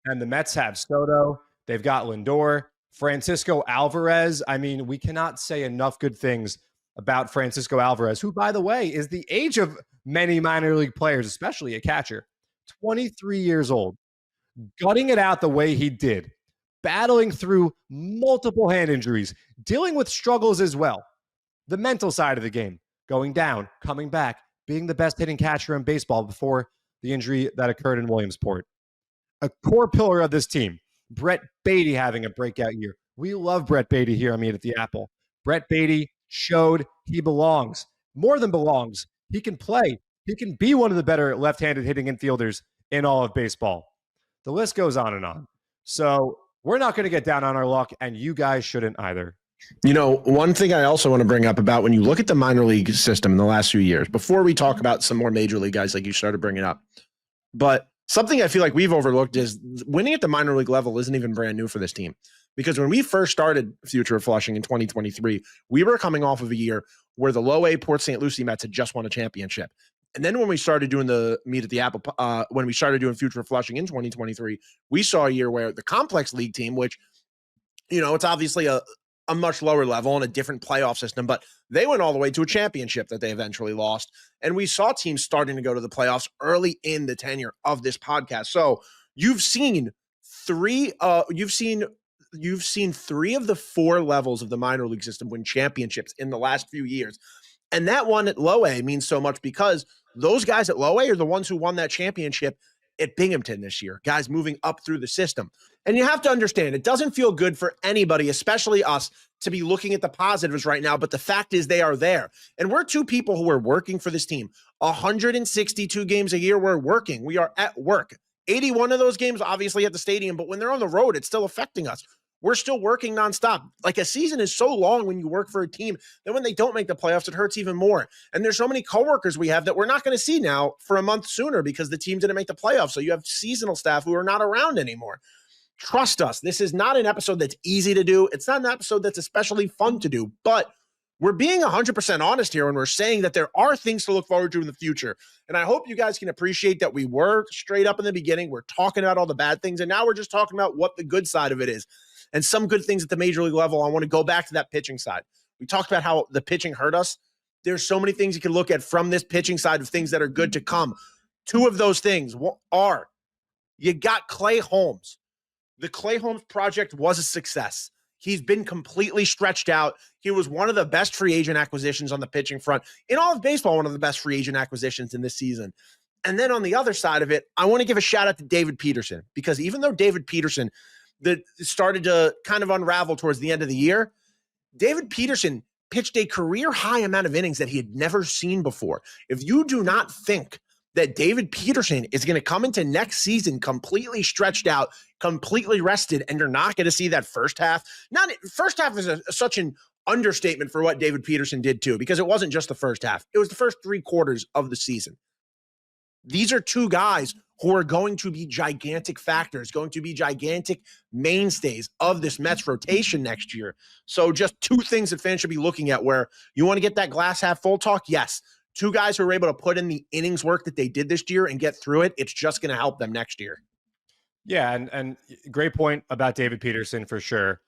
And the Mets have Soto. They've got Lindor, Francisco Alvarez. I mean, we cannot say enough good things about Francisco Alvarez, who, by the way, is the age of many minor league players, especially a catcher. 23 years old, gutting it out the way he did, battling through multiple hand injuries, dealing with struggles as well. The mental side of the game. going down, coming back, being the best hitting catcher in baseball before the injury that occurred in Williamsport. A core pillar of this team, Brett Baty having a breakout year. We love Brett Baty here on Meet at the Apple. Brett Baty showed he belongs, more than belongs. He can play. He can be one of the better left-handed hitting infielders in all of baseball. The list goes on and on. So we're not going to get down on our luck, and you guys shouldn't either. You know, one thing I also want to bring up about when you look at the minor league system in the last few years, before we talk about some more major league guys like you started bringing up, but something I feel like we've overlooked is winning at the minor league level isn't even brand new for this team. Because when we first started Future of Flushing in 2023, we were coming off of a year where the low A Port St. Lucie Mets had just won a championship. And then when we started doing the Meet at the Apple, when we started doing Future of Flushing in 2023, we saw a year where the complex league team, which, you know, it's obviously a much lower level and a different playoff system, but they went all the way to a championship that they eventually lost. And we saw teams starting to go to the playoffs early in the tenure of this podcast. So you've seen three of the four levels of the minor league system win championships in the last few years. And that one at low A means so much because those guys at low A are the ones who won that championship at Binghamton this year, guys moving up through the system. And you have to understand, it doesn't feel good for anybody, especially us, to be looking at the positives right now. But the fact is they are there. And we're two people who are working for this team. 162 games a year, we're working. We are at work. 81 of those games, obviously, at the stadium. But when they're on the road, it's still affecting us. We're still working nonstop. Like, a season is so long when you work for a team that when they don't make the playoffs, it hurts even more. And there's so many coworkers we have that we're not going to see now for a month sooner because the team didn't make the playoffs. So you have seasonal staff who are not around anymore. Trust us, this is not an episode that's easy to do. It's not an episode that's especially fun to do, but we're being 100% honest here when we're saying that there are things to look forward to in the future. And I hope you guys can appreciate that we were straight up in the beginning. We're talking about all the bad things, and now we're just talking about what the good side of it is. And some good things at the major league level. I want to go back to that pitching side. We talked about how the pitching hurt us. There's so many things you can look at from this pitching side of things that are good to come. Two of those things are, you got Clay Holmes. The Clay Holmes project was a success. He's been completely stretched out. He was one of the best free agent acquisitions on the pitching front. In all of baseball, one of the best free agent acquisitions in this season. And then on the other side of it, I want to give a shout out to David Peterson, because even though David Peterson that started to kind of unravel towards the end of the year, David Peterson pitched a career high amount of innings that he had never seen before. If you do not think that David Peterson is going to come into next season completely stretched out, completely rested, and you're not going to see that first half. First half is such an understatement for what David Peterson did too, because it wasn't just the first half. It was the first 3 quarters of the season. These are two guys who are going to be gigantic factors, going to be gigantic mainstays of this Mets rotation next year. So just two things that fans should be looking at where you want to get that glass half full talk. Yes. Two guys who are able to put in the innings work that they did this year and get through it. It's just going to help them next year. Yeah. And great point about David Peterson for sure.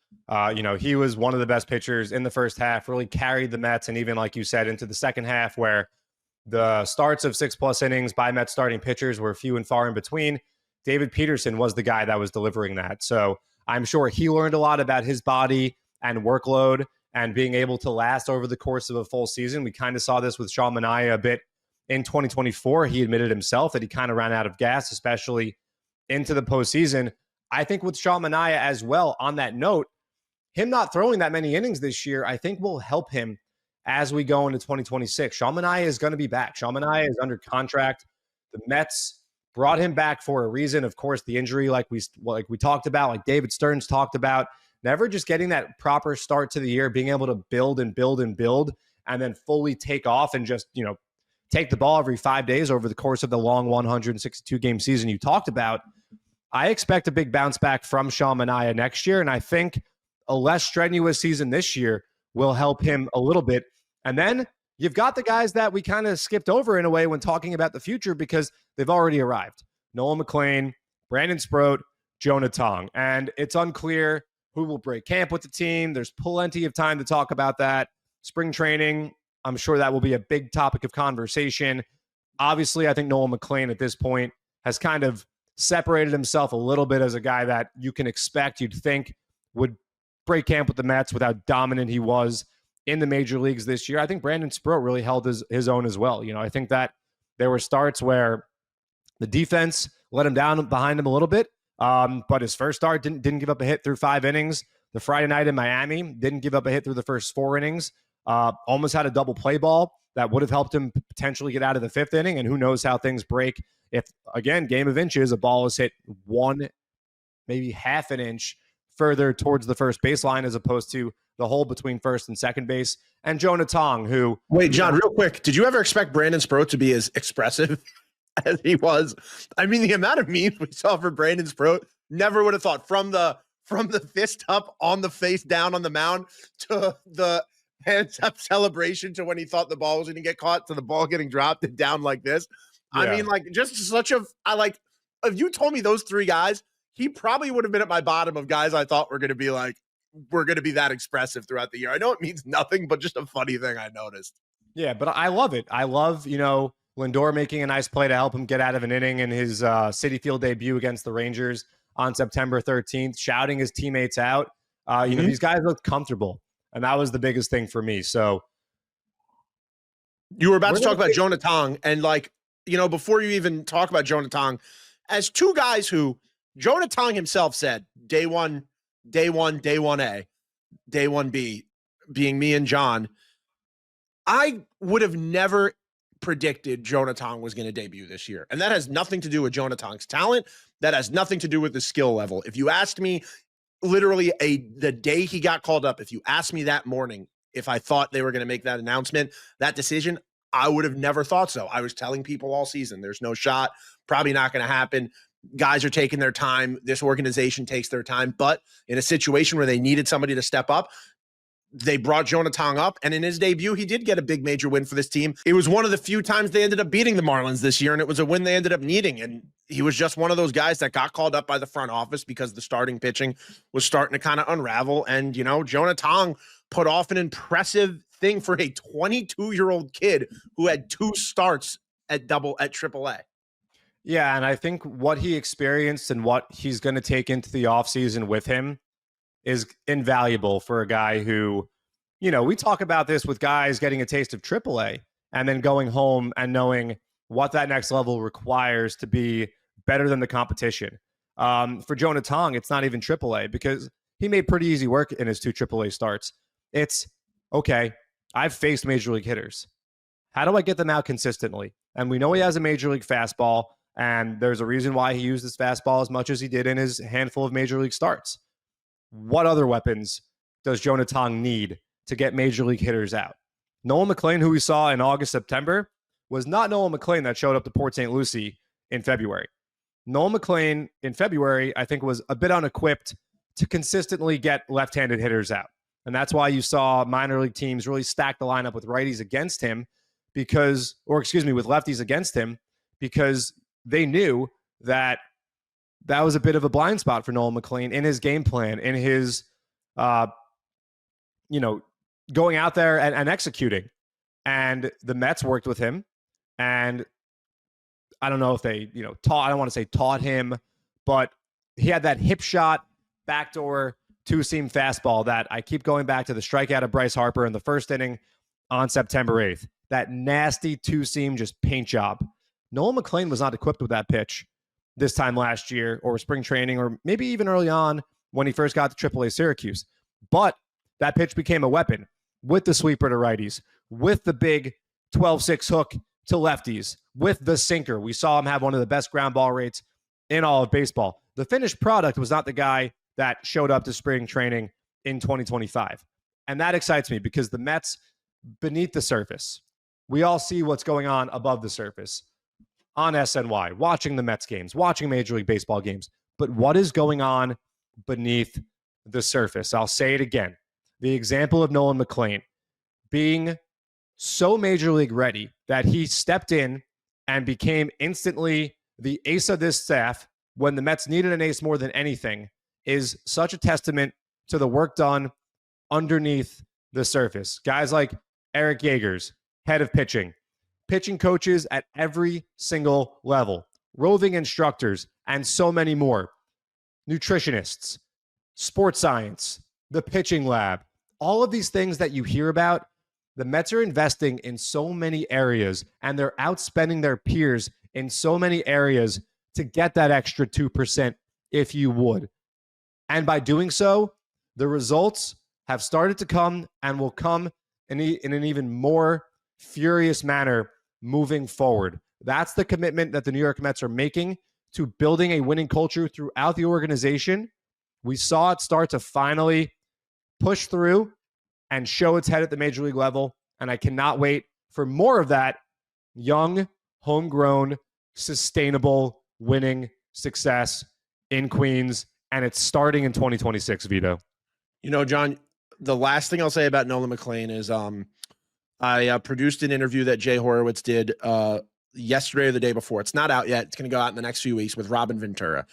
He was one of the best pitchers in the first half, really carried the Mets. And even like you said, into the second half where the starts of 6+ innings by Mets starting pitchers were few and far in between, David Peterson was the guy that was delivering that. So I'm sure he learned a lot about his body and workload and being able to last over the course of a full season. We kind of saw this with Sean Manaea a bit in 2024. He admitted himself that he kind of ran out of gas, especially into the postseason. I think with Sean Manaea as well, on that note, him not throwing that many innings this year, I think will help him as we go into 2026. Sean Manaea is going to be back. Sean Manaea is under contract. The Mets brought him back for a reason. Of course, the injury, like we talked about, like David Stearns talked about, never just getting that proper start to the year, being able to build and build and build, and then fully take off and just, take the ball every 5 days over the course of the long 162 game season you talked about. I expect a big bounce back from Sean Manaea next year. And I think a less strenuous season this year will help him a little bit. And then you've got the guys that we kind of skipped over in a way when talking about the future because they've already arrived. Nolan McLean, Brandon Sproat, Jonah Tong. And it's unclear who will break camp with the team. There's plenty of time to talk about that. Spring training, I'm sure that will be a big topic of conversation. Obviously, I think Nolan McLean at this point has kind of separated himself a little bit as a guy that you can expect, you'd think, would break camp with the Mets with how dominant he was in the major leagues this year. I think Brandon Sproat really held his own as well. I think that there were starts where the defense let him down behind him a little bit, but his first start didn't give up a hit through 5 innings. The Friday night in Miami didn't give up a hit through the first 4 innings. Almost had a double play ball that would have helped him potentially get out of the 5th inning, and who knows how things break if, again, game of inches, a ball is hit 1, maybe half an inch further towards the first baseline as opposed to the hole between first and second base. And Jonah Tong, who... Wait, John, real quick, did you ever expect Brandon Sproat to be as expressive as he was? I mean, the amount of memes we saw for Brandon Sproat, never would have thought. From the fist up on the face down on the mound to the hands up celebration to when he thought the ball was going to get caught to the ball getting dropped and down like this. Yeah. I mean, like, just such a... if you told me those 3 guys, he probably would have been at my bottom of guys I thought were going to be like, we're going to be that expressive throughout the year. I know it means nothing, but just a funny thing I noticed. Yeah, but I love it. I love, Lindor making a nice play to help him get out of an inning in his Citi Field debut against the Rangers on September 13th, shouting his teammates out. These guys looked comfortable, and that was the biggest thing for me. So you were about to talk about Jonah Tong, and before you even talk about Jonah Tong, as 2 guys who Jonah Tong himself said, day one A, day 1B, being me and John, I would have never predicted Jonah Tong was going to debut this year. And that has nothing to do with Jonah Tong's talent. That has nothing to do with the skill level. If you asked me literally the day he got called up, if you asked me that morning, if I thought they were going to make that announcement, that decision, I would have never thought so. I was telling people all season, there's no shot, probably not going to happen. Guys are taking their time. This organization takes their time. But in a situation where they needed somebody to step up, they brought Jonah Tong up. And in his debut, he did get a big major win for this team. It was one of the few times they ended up beating the Marlins this year, and it was a win they ended up needing. And he was just one of those guys that got called up by the front office because the starting pitching was starting to kind of unravel. And, Jonah Tong put off an impressive thing for a 22-year-old kid who had 2 starts at AAA. Yeah, and I think what he experienced and what he's going to take into the offseason with him is invaluable for a guy who, we talk about this with guys getting a taste of AAA and then going home and knowing what that next level requires to be better than the competition. For Jonah Tong, it's not even AAA because he made pretty easy work in his 2 AAA starts. It's, okay, I've faced major league hitters. How do I get them out consistently? And we know he has a major league fastball, and there's a reason why he used his fastball as much as he did in his handful of major league starts. What other weapons does Jonah Tong need to get major league hitters out? Nolan McLean, who we saw in August, September, was not Nolan McLean that showed up to Port St. Lucie in February. Nolan McLean in February, I think, was a bit unequipped to consistently get left-handed hitters out. And that's why you saw minor league teams really stack the lineup with righties against him with lefties against him, because they knew that was a bit of a blind spot for Nolan McLean in his game plan, in his, going out there and executing. And the Mets worked with him. And I don't know if they, I don't want to say taught him, but he had that hip shot, backdoor, 2-seam fastball that I keep going back to the strikeout of Bryce Harper in the first inning on September 8th. That nasty 2-seam, just paint job. Nolan McLean was not equipped with that pitch this time last year or spring training, or maybe even early on when he first got to AAA Syracuse. But that pitch became a weapon with the sweeper to righties, with the big 12-6 hook to lefties, with the sinker. We saw him have one of the best ground ball rates in all of baseball. The finished product was not the guy that showed up to spring training in 2025. And that excites me because the Mets, beneath the surface, we all see what's going on above the surface on SNY, watching the Mets games, watching Major League Baseball games. But what is going on beneath the surface? I'll say it again. The example of Nolan McLean being so Major League ready that he stepped in and became instantly the ace of this staff when the Mets needed an ace more than anything is such a testament to the work done underneath the surface. Guys like Eric Yeagers, head of pitching coaches at every single level, roving instructors, and so many more, nutritionists, sports science, the pitching lab, All of these things that you hear about, the Mets are investing in so many areas, and they're outspending their peers in so many areas to get that extra 2% if you would. And by doing so, the results have started to come and will come in an even more furious manner moving forward. That's the commitment that the New York Mets are making to building a winning culture throughout the organization. We saw it start to finally push through and show its head at the major league level. And I cannot wait for more of that young, homegrown, sustainable winning success in Queens. And it's starting in 2026, Vito. You know, John, the last thing I'll say about Nolan McLean is I produced an interview that Jay Horowitz did yesterday or the day before. It's not out yet. It's going to go out in the next few weeks with Robin Ventura.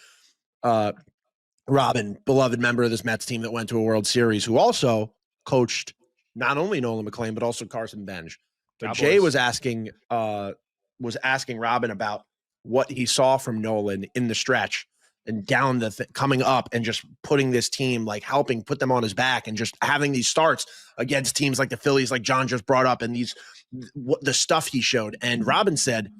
Robin, beloved member of this Mets team that went to a World Series, who also coached not only Nolan McLean, but also Carson Benge. But Jay was asking Robin about what he saw from Nolan in the stretch and down coming up and just putting this team, like helping put them on his back and just having these starts against teams like the Phillies, like John just brought up, and the stuff he showed. And Robin said,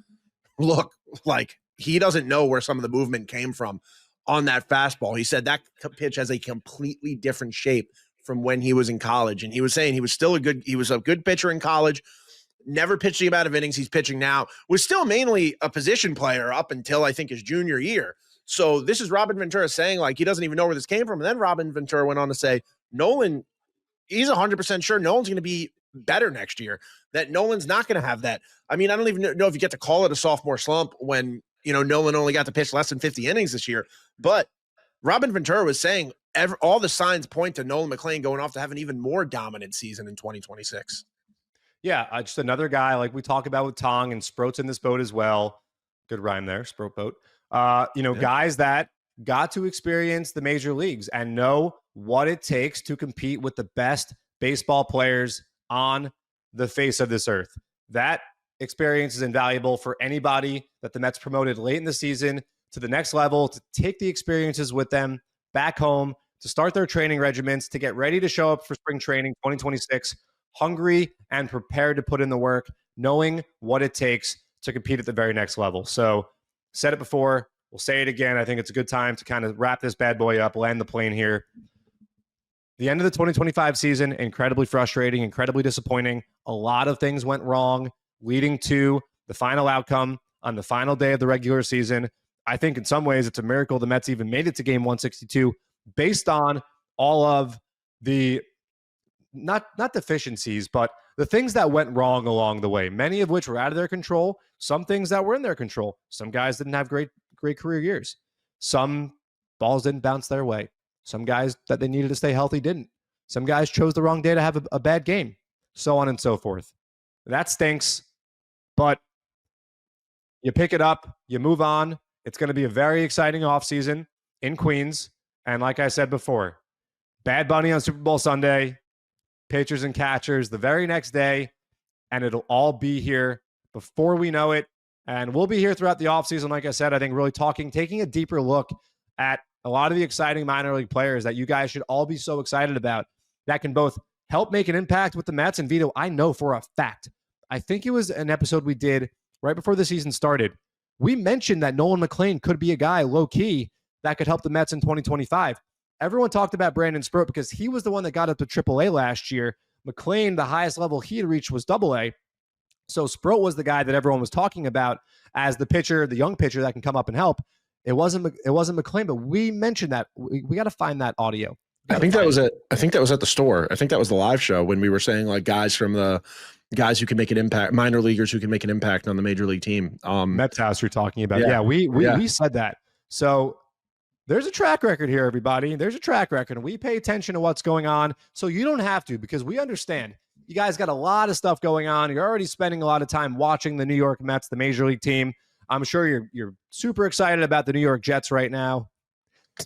look, like he doesn't know where some of the movement came from on that fastball. He said that pitch has a completely different shape from when he was in college. And he was saying he was a good pitcher in college, never pitched the amount of innings he's pitching now, was still mainly a position player up until I think his junior year. So this is Robin Ventura saying like he doesn't even know where this came from. And then Robin Ventura went on to say, Nolan, he's 100% sure Nolan's going to be better next year, that Nolan's not going to have that. I mean, I don't even know if you get to call it a sophomore slump when, you know, Nolan only got to pitch less than 50 innings this year. But Robin Ventura was saying all the signs point to Nolan McLean going off to have an even more dominant season in 2026. Yeah, just another guy like we talk about with Tong, and Sproat's in this boat as well. Good rhyme there, Sproat boat. Guys that got to experience the major leagues and know what it takes to compete with the best baseball players on the face of this earth. That experience is invaluable for anybody that the Mets promoted late in the season to the next level, to take the experiences with them back home, to start their training regimens, to get ready to show up for spring training 2026, hungry and prepared to put in the work, knowing what it takes to compete at the very next level. So, said it before, we'll say it again. I think it's a good time to kind of wrap this bad boy up, land the plane here. The end of the 2025 season, incredibly frustrating, incredibly disappointing. A lot of things went wrong, leading to the final outcome on the final day of the regular season. I think in some ways it's a miracle the Mets even made it to game 162 based on all of the, not deficiencies, but the things that went wrong along the way, many of which were out of their control, some things that were in their control. Some guys didn't have great career years. Some balls didn't bounce their way. Some guys that they needed to stay healthy didn't. Some guys chose the wrong day to have a bad game, so on and so forth. That stinks, but you pick it up, you move on. It's going to be a very exciting offseason in Queens. And like I said before, Bad Bunny on Super Bowl Sunday, pitchers and catchers the very next day, and it'll all be here before we know it. And we'll be here throughout the offseason, like I said, I think really taking a deeper look at a lot of the exciting minor league players that you guys should all be so excited about that can both help make an impact with the Mets. And Vito, I know for a fact, I think it was an episode we did right before the season started. We mentioned that Nolan McLean could be a guy low-key that could help the Mets in 2025. Everyone talked about Brandon Sproat because he was the one that got up to AAA last year. McLean, the highest level he had reached was AA. So Sproat was the guy that everyone was talking about as the pitcher, the young pitcher that can come up and help. It wasn't McLean, but we mentioned that. We got to find that audio. I think that was at the store. I think that was the live show when we were saying like guys who can make an impact, minor leaguers who can make an impact on the major league team. Mets house you're talking about. Yeah, we said that. So there's a track record here, everybody. There's a track record, and we pay attention to what's going on. So you don't have to, because we understand you guys got a lot of stuff going on. You're already spending a lot of time watching the New York Mets, the major league team. I'm sure you're super excited about the New York Jets right now.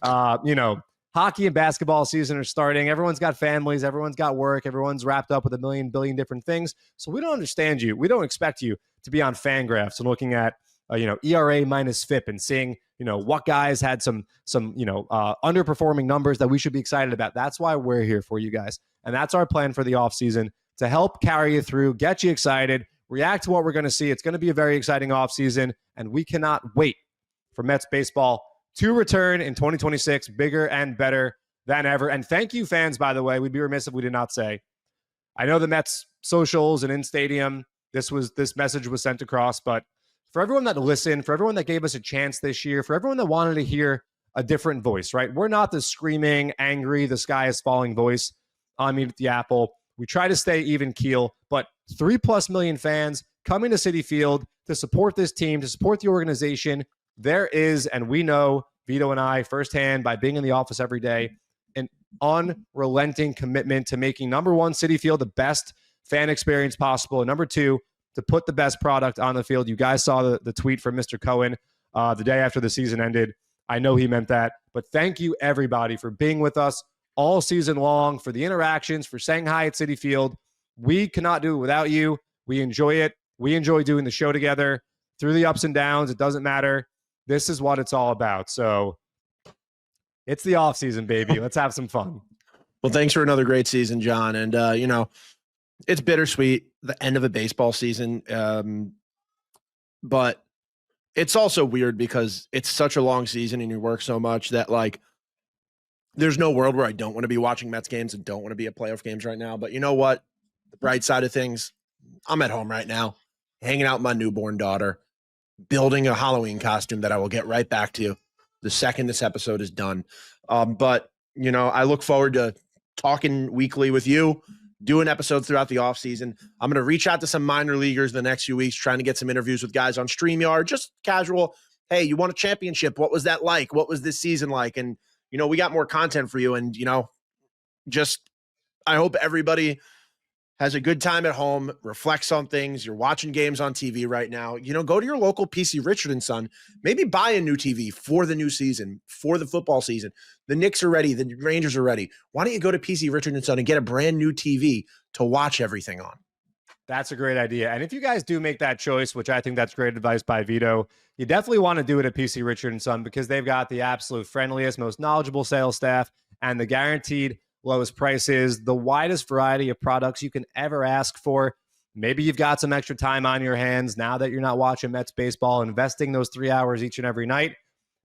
Hockey and basketball season are starting. Everyone's got families. Everyone's got work. Everyone's wrapped up with a billion different things. So we don't understand you. We don't expect you to be on Fangraphs and looking at, ERA minus FIP and seeing, what guys had some underperforming numbers that we should be excited about. That's why we're here for you guys. And that's our plan for the offseason, to help carry you through, get you excited, react to what we're going to see. It's going to be a very exciting offseason, and we cannot wait for Mets baseball to return in 2026, bigger and better than ever. And thank you, fans, by the way. We'd be remiss if we did not say, I know the Mets socials and in stadium, this message was sent across, but for everyone that listened, for everyone that gave us a chance this year, for everyone that wanted to hear a different voice, right? We're not the screaming, angry, the sky is falling voice on Meet at the Apple. We try to stay even keel, but 3+ million fans coming to Citi Field to support this team, to support the organization. There is, and we know, Vito and I firsthand by being in the office every day, an unrelenting commitment to making, number one, Citi Field the best fan experience possible, and number two, to put the best product on the field. You guys saw the tweet from Mr. Cohen the day after the season ended. I know he meant that, but thank you, everybody, for being with us all season long, for the interactions, for saying hi at Citi Field. We cannot do it without you. We enjoy it. We enjoy doing the show together through the ups and downs. It doesn't matter. This is what it's all about. So it's the off season, baby. Let's have some fun. Well, thanks for another great season, John. And, it's bittersweet, the end of a baseball season. But it's also weird because it's such a long season and you work so much that, like, there's no world where I don't want to be watching Mets games and don't want to be at playoff games right now. But you know what? The bright side of things, I'm at home right now, hanging out with my newborn daughter, building a Halloween costume that I will get right back to the second this episode is done. But, I look forward to talking weekly with you, doing episodes throughout the offseason. I'm going to reach out to some minor leaguers the next few weeks, trying to get some interviews with guys on StreamYard, just casual. Hey, you won a championship. What was that like? What was this season like? And, we got more content for you. And, I hope everybody has a good time at home, reflects on things. You're watching games on TV right now. Go to your local PC Richard & Son. Maybe buy a new TV for the new season, for the football season. The Knicks are ready. The Rangers are ready. Why don't you go to PC Richard & Son and get a brand new TV to watch everything on? That's a great idea. And if you guys do make that choice, which I think that's great advice by Vito, you definitely want to do it at PC Richard & Son because they've got the absolute friendliest, most knowledgeable sales staff and the guaranteed lowest prices, the widest variety of products you can ever ask for. Maybe you've got some extra time on your hands now that you're not watching Mets baseball, investing those 3 hours each and every night.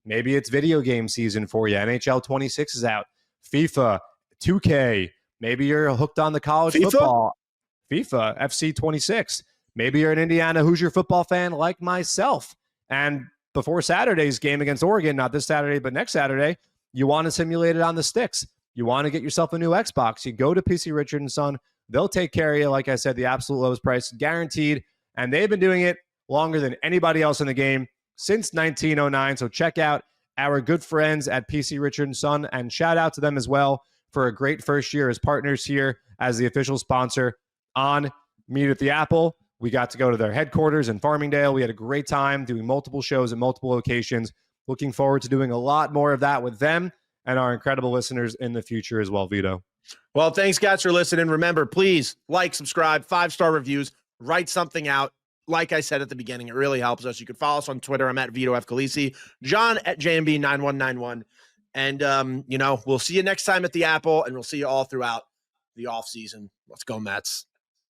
Maybe it's video game season for you. NHL 26 is out. FIFA, 2K. Maybe you're hooked on the college football. FIFA, FC 26. Maybe you're an Indiana Hoosier football fan like myself. And before Saturday's game against Oregon, not this Saturday, but next Saturday, you want to simulate it on the sticks. You want to get yourself a new Xbox, you go to PC Richard & Son. They'll take care of you. Like I said, the absolute lowest price, guaranteed. And they've been doing it longer than anybody else in the game since 1909. So check out our good friends at PC Richard & Son, and shout out to them as well for a great first year as partners here as the official sponsor on Meet at the Apple. We got to go to their headquarters in Farmingdale. We had a great time doing multiple shows at multiple locations. Looking forward to doing a lot more of that with them and our incredible listeners in the future as well, Vito. Well, thanks, guys, for listening. Remember, please like, subscribe, 5-star reviews, write something out. Like I said at the beginning, it really helps us. You can follow us on Twitter. I'm at Vito F. Khaleesi, John at JMB9191. And, we'll see you next time at the Apple, and we'll see you all throughout the offseason. Let's go, Mets.